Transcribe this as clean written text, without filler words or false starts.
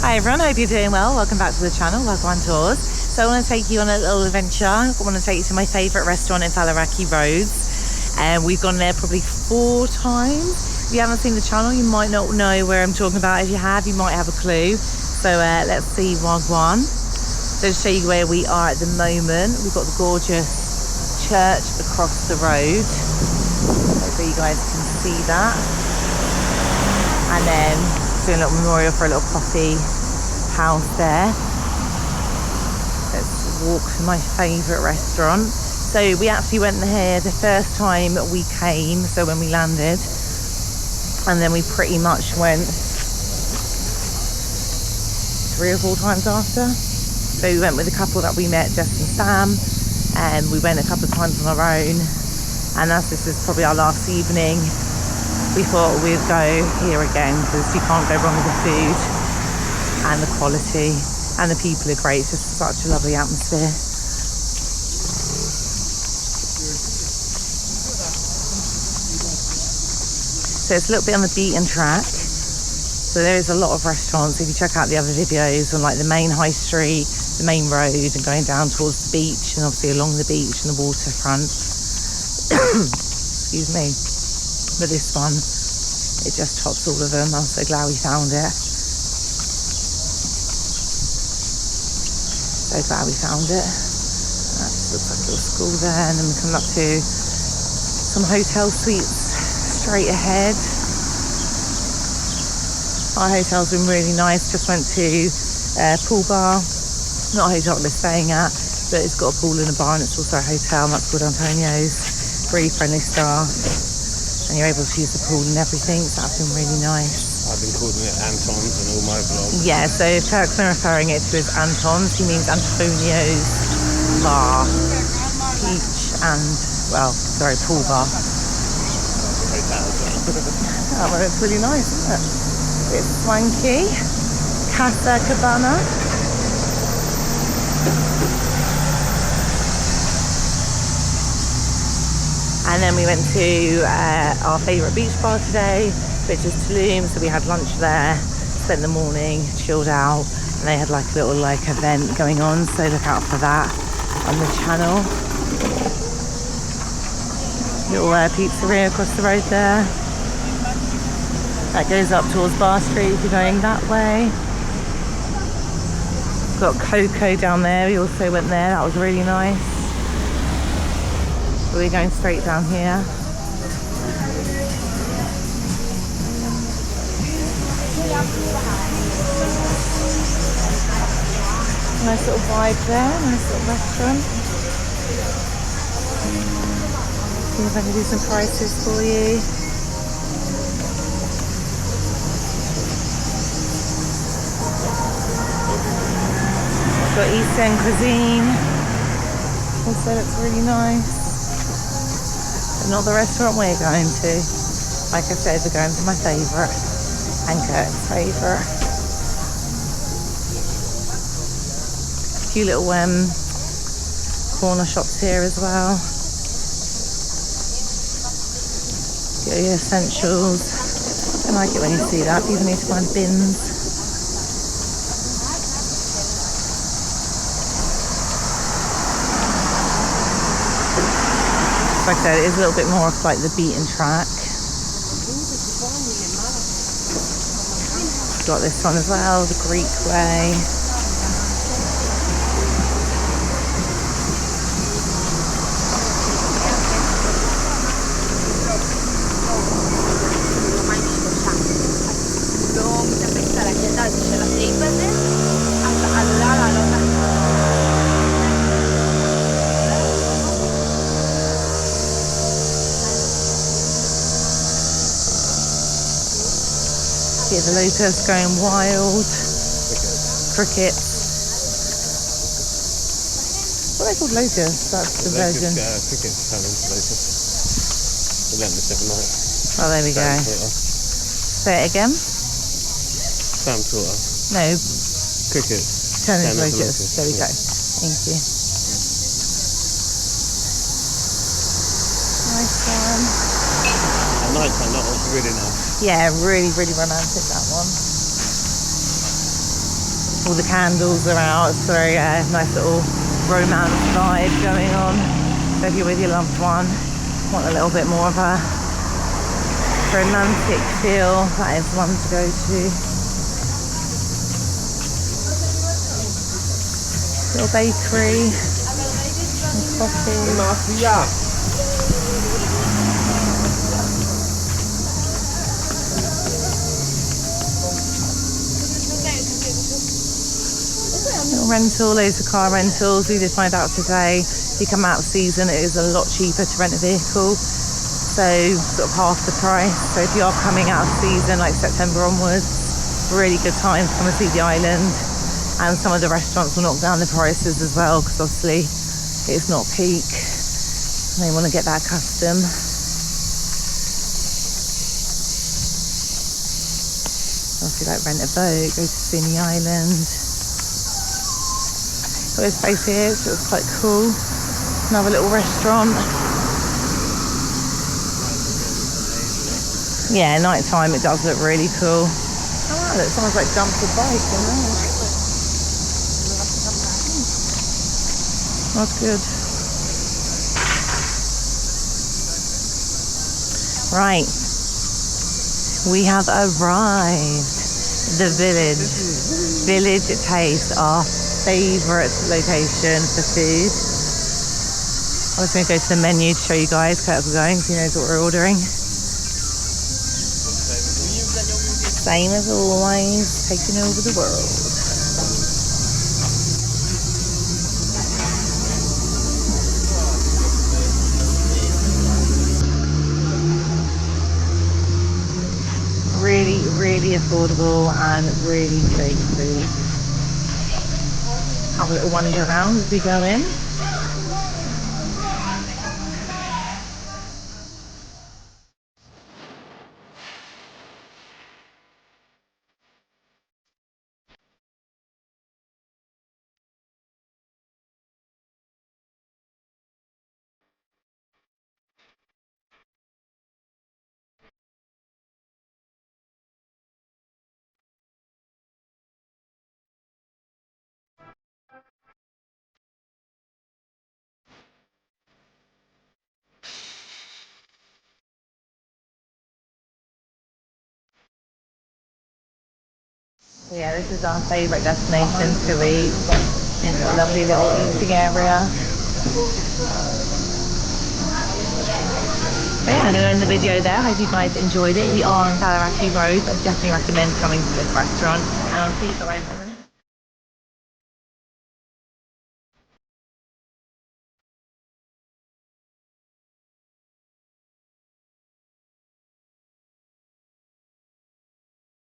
Hi everyone, hope you're doing well. Welcome back to the channel, welcome on tours. So I want to take you on a little adventure. I want to take you to my favourite restaurant in Faliraki Rhodes. And we've gone there probably 4 times. If you haven't seen the channel, you might not know where I'm talking about. If you have, you might have a clue. So let's see Wagwan. So to show you where we are at the moment, we've got the gorgeous church across the road. Hopefully you guys can see that. And then doing a little memorial for a little coffee house there. Let's walk to my favourite restaurant. So we actually went here the first time we came, so when we landed, and then we pretty much went 3 or 4 times after. So we went with a couple that we met, Jess and Sam, and we went a couple of times on our own. And as this is probably our last evening, we thought we'd go here again because you can't go wrong with the food and the quality, and the people are great. It's just such a lovely atmosphere. So it's a little bit on the beaten track. So there is a lot of restaurants. If you check out the other videos on like the main high street, the main road, and going down towards the beach, and obviously along the beach and the waterfront. Excuse me. But this one, it just tops all of them. I'm so glad we found it. So glad we found it. That looks like a little school there, and then we come up to some hotel suites straight ahead. Our hotel's been really nice. Just went to pool bar. Not a hotel we're staying at, but it's got a pool and a bar, and it's also a hotel, and that's called Antonio's. Really friendly staff, and you're able to use the pool and everything, so that's been really nice. I've been calling it Anton's in all my vlogs. Yeah, so if Kirk's been referring it to as Anton's, he means Antonio's bar, beach and, pool bar. Oh, well, it's really nice, isn't it? It's swanky. Casa Cabana. And then we went to our favourite beach bar today, which is Tulum. So we had lunch there, spent the morning, chilled out, and they had like a little event going on. So look out for that on the channel. Little pizzeria across the road there. That goes up towards Bar Street if you're going that way. Got Coco down there. We also went there. That was really nice. We're going straight down here. Nice little vibe there, nice little restaurant. See if I can do some prices for you. Got Eastern cuisine. Also looks really nice. Not the restaurant we're going to. Like I said, we're going to my favourite and Kirk's favourite. A few little corner shops here as well. Get your essentials. I like it when you see that. People need to find bins. Like I said, it is a little bit more of like the beaten track. Got this one as well, the Greek way. Yeah, the lotus going wild. Crickets. What are they called, lotus? That's the version. Crickets turn into lotus. Relentless every night. Oh, there we go. Say it again. Sam taught us. No. Crickets. Turn into lotus. There we go. Thank you. Nice one. At night time, that was really nice. Yeah, really, really romantic, that one. All the candles are out. It's very nice little romance vibe going on. So if you're with your loved one, want a little bit more of a romantic feel, that is one to go to. Little bakery, and coffee. Little rental, loads of car rentals. We did find out today, if you come out of season, it is a lot cheaper to rent a vehicle. So sort of half the price. So if you are coming out of season, like September onwards, really good time to come and see the island. And some of the restaurants will knock down the prices as well, because obviously it's not peak. And they want to get that custom. Obviously, like rent a boat, go to see the island. Got this place here, so it's quite cool. Another little restaurant. Yeah, night time it does look really cool. Oh wow, look, someone's like dumped a bike in there. That's good. Right. We have arrived. The village. Village Taste, our favourite location for food. I was going to go to the menu to show you guys where we're going, so he knows what we're ordering. Same as always, taking over the world. Really, really affordable and really safe food. Have a little wander around as we go in. Yeah, this is our favourite destination to eat. It's a lovely little eating area. But yeah, I'm going to end the video there. I hope you guys enjoyed it. We are on Faliraki Rhodes. I definitely recommend coming to this restaurant. And I'll see you guys in the next